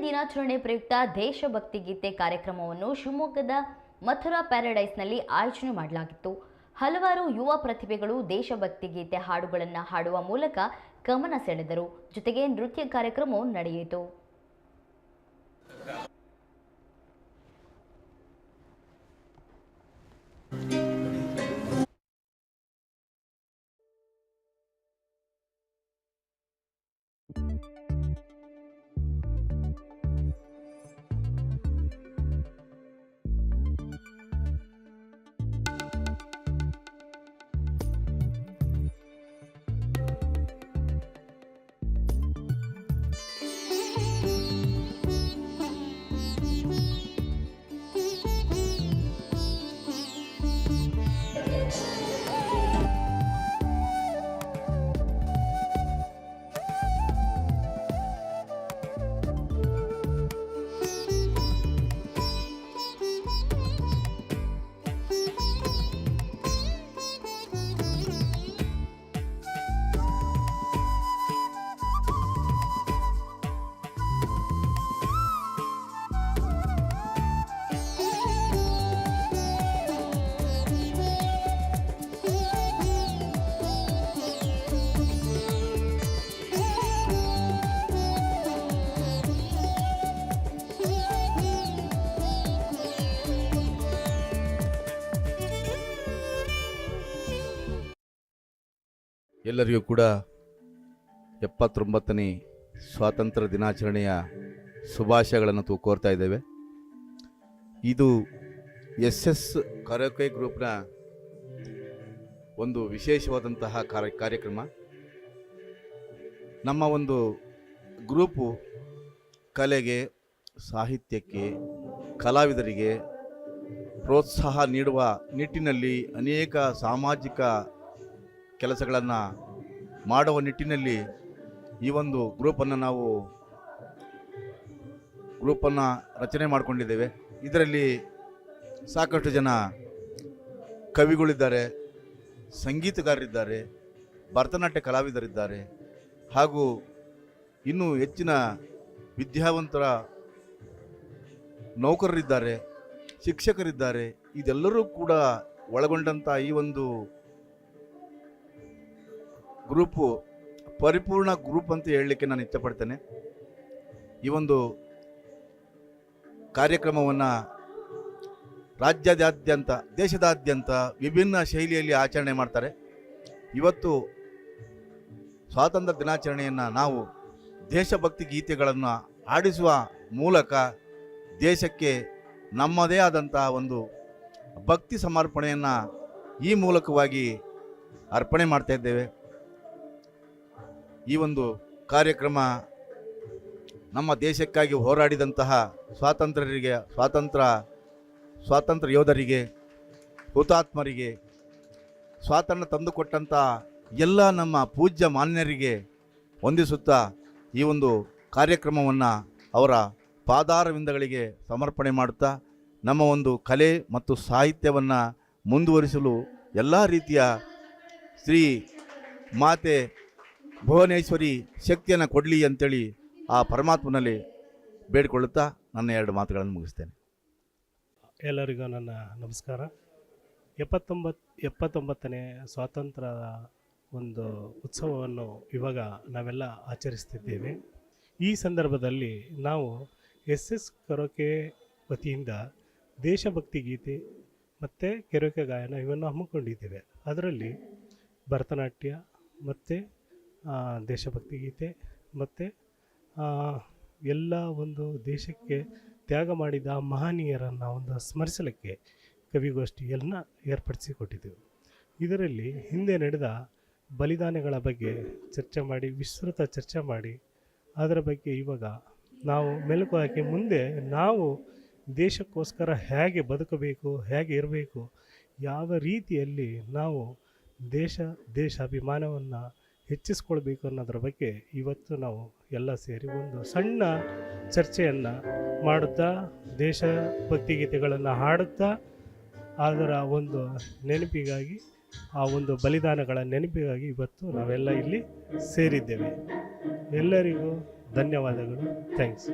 ದಿನಾಚರಣೆ ಪ್ರಯುಕ್ತ ದೇಶಭಕ್ತಿ ಗೀತೆ ಕಾರ್ಯಕ್ರಮವನ್ನು ಶಿವಮೊಗ್ಗದ ಮಥುರಾ ಪ್ಯಾರಡೈಸ್ನಲ್ಲಿ ಆಯೋಜನೆ ಮಾಡಲಾಗಿತ್ತು. ಹಲವಾರು ಯುವ ಪ್ರತಿಭೆಗಳು ದೇಶಭಕ್ತಿ ಗೀತೆ ಹಾಡುಗಳನ್ನು ಹಾಡುವ ಮೂಲಕ ಗಮನ ಸೆಳೆದರು. ಜೊತೆಗೆ ನೃತ್ಯ ಕಾರ್ಯಕ್ರಮವೂ ನಡೆಯಿತು. ಎಲ್ಲರಿಗೂ ಕೂಡ 79ನೇ ಸ್ವಾತಂತ್ರ್ಯ ದಿನಾಚರಣೆಯ ಶುಭಾಶಯಗಳನ್ನು ಕೋರ್ತಾ ಇದ್ದೇವೆ. ಇದು SS ಕರೋಕೆ ಗ್ರೂಪ್ನ ಒಂದು ವಿಶೇಷವಾದಂತಹ ಕಾರ್ಯಕ್ರಮ. ನಮ್ಮ ಒಂದು ಗ್ರೂಪು ಕಲೆಗೆ, ಸಾಹಿತ್ಯಕ್ಕೆ, ಕಲಾವಿದರಿಗೆ ಪ್ರೋತ್ಸಾಹ ನೀಡುವ ನಿಟ್ಟಿನಲ್ಲಿ ಅನೇಕ ಸಾಮಾಜಿಕ ಕೆಲಸಗಳನ್ನು ಮಾಡುವ ನಿಟ್ಟಿನಲ್ಲಿ ಈ ಒಂದು ಗ್ರೂಪನ್ನು ರಚನೆ ಮಾಡಿಕೊಂಡಿದ್ದೇವೆ. ಇದರಲ್ಲಿ ಸಾಕಷ್ಟು ಜನ ಕವಿಗಳಿದ್ದಾರೆ, ಸಂಗೀತಗಾರರಿದ್ದಾರೆ, ಭರತನಾಟ್ಯ ಕಲಾವಿದರಿದ್ದಾರೆ, ಹಾಗೂ ಇನ್ನೂ ಹೆಚ್ಚಿನ ವಿದ್ಯಾವಂತರ ನೌಕರರಿದ್ದಾರೆ, ಶಿಕ್ಷಕರಿದ್ದಾರೆ. ಇದೆಲ್ಲರೂ ಕೂಡ ಒಳಗೊಂಡಂಥ ಈ ಒಂದು ಗ್ರೂಪು ಪರಿಪೂರ್ಣ ಗ್ರೂಪ್ ಅಂತ ಹೇಳಲಿಕ್ಕೆ ನಾನು ಇಷ್ಟಪಡ್ತೇನೆ. ಈ ಒಂದು ಕಾರ್ಯಕ್ರಮವನ್ನು ರಾಜ್ಯದಾದ್ಯಂತ, ದೇಶದಾದ್ಯಂತ ವಿಭಿನ್ನ ಶೈಲಿಯಲ್ಲಿ ಆಚರಣೆ ಮಾಡ್ತಾರೆ. ಇವತ್ತು ಸ್ವಾತಂತ್ರ್ಯ ದಿನಾಚರಣೆಯನ್ನು ನಾವು ದೇಶಭಕ್ತಿ ಗೀತೆಗಳನ್ನು ಹಾಡಿಸುವ ಮೂಲಕ ದೇಶಕ್ಕೆ ನಮ್ಮದೇ ಆದಂತಹ ಒಂದು ಭಕ್ತಿ ಸಮರ್ಪಣೆಯನ್ನು ಈ ಮೂಲಕವಾಗಿ ಅರ್ಪಣೆ ಮಾಡ್ತಾ ಇದ್ದೇವೆ. ಈ ಒಂದು ಕಾರ್ಯಕ್ರಮ ನಮ್ಮ ದೇಶಕ್ಕಾಗಿ ಹೋರಾಡಿದಂತಹ ಸ್ವಾತಂತ್ರ್ಯ ಯೋಧರಿಗೆ, ಹುತಾತ್ಮರಿಗೆ, ಸ್ವಾತಂತ್ರ್ಯ ತಂದುಕೊಟ್ಟಂಥ ಎಲ್ಲ ನಮ್ಮ ಪೂಜ್ಯ ಮಾನ್ಯರಿಗೆ ವಂದಿಸುತ್ತಾ ಈ ಒಂದು ಕಾರ್ಯಕ್ರಮವನ್ನು ಅವರ ಪಾದಾರವಿಂದಗಳಿಗೆ ಸಮರ್ಪಣೆ ಮಾಡುತ್ತಾ ನಮ್ಮ ಒಂದು ಕಲೆ ಮತ್ತು ಸಾಹಿತ್ಯವನ್ನು ಮುಂದುವರಿಸಲು ಎಲ್ಲ ರೀತಿಯ ಶ್ರೀ ಮಾತೆ ಭುವನೇಶ್ವರಿ ಶಕ್ತಿಯನ್ನು ಕೊಡಲಿ ಅಂತೇಳಿ ಆ ಪರಮಾತ್ಮನಲ್ಲಿ ಬೇಡಿಕೊಳ್ಳುತ್ತಾ ನನ್ನ 2 ಮಾತುಗಳನ್ನು ಮುಗಿಸ್ತೇನೆ. ಎಲ್ಲರಿಗೂ ನನ್ನ ನಮಸ್ಕಾರ. 79ನೇ ಸ್ವಾತಂತ್ರ್ಯದ ಒಂದು ಉತ್ಸವವನ್ನು ಇವಾಗ ನಾವೆಲ್ಲ ಆಚರಿಸ್ತಿದ್ದೇವೆ. ಈ ಸಂದರ್ಭದಲ್ಲಿ ನಾವು SS ಕರೋಕೆ ವತಿಯಿಂದ ದೇಶಭಕ್ತಿ ಗೀತೆ ಮತ್ತು ಕೆರೋಕೆ ಗಾಯನ ಇವನ್ನು ಹಮ್ಮಿಕೊಂಡಿದ್ದೇವೆ. ಅದರಲ್ಲಿ ಭರತನಾಟ್ಯ ಮತ್ತು ದೇಶಭಕ್ತಿ ಗೀತೆ ಮತ್ತು ಎಲ್ಲ ಒಂದು ದೇಶಕ್ಕೆ ತ್ಯಾಗ ಮಾಡಿದ ಮಹನೀಯರನ್ನು ಒಂದು ಸ್ಮರಿಸಲಿಕ್ಕೆ ಕವಿಗೋಷ್ಠಿಯನ್ನು ಏರ್ಪಡಿಸಿಕೊಟ್ಟಿದ್ದೆವು. ಇದರಲ್ಲಿ ಹಿಂದೆ ನಡೆದ ಬಲಿದಾನಗಳ ಬಗ್ಗೆ ವಿಸ್ತೃತ ಚರ್ಚೆ ಮಾಡಿ ಅದರ ಬಗ್ಗೆ ಇವಾಗ ನಾವು ಮೆಲುಕು ಹಾಕಿ ಮುಂದೆ ನಾವು ದೇಶಕ್ಕೋಸ್ಕರ ಹೇಗೆ ಬದುಕಬೇಕು, ಹೇಗೆ ಇರಬೇಕು, ಯಾವ ರೀತಿಯಲ್ಲಿ ನಾವು ದೇಶಾಭಿಮಾನವನ್ನು ಹೆಚ್ಚಿಸ್ಕೊಳ್ಬೇಕು ಅನ್ನೋದ್ರ ಬಗ್ಗೆ ಇವತ್ತು ನಾವು ಎಲ್ಲ ಸೇರಿ ಒಂದು ಸಣ್ಣ ಚರ್ಚೆಯನ್ನು ಮಾಡುತ್ತಾ ದೇಶಭಕ್ತಿ ಗೀತೆಗಳನ್ನು ಹಾಡುತ್ತಾ ಅದರ ಒಂದು ನೆನಪಿಗಾಗಿ, ಆ ಒಂದು ಬಲಿದಾನಗಳ ನೆನಪಿಗಾಗಿ ಇವತ್ತು ನಾವೆಲ್ಲ ಇಲ್ಲಿ ಸೇರಿದ್ದೇವೆ. ಎಲ್ಲರಿಗೂ ಧನ್ಯವಾದಗಳು. ಥ್ಯಾಂಕ್ಸ್.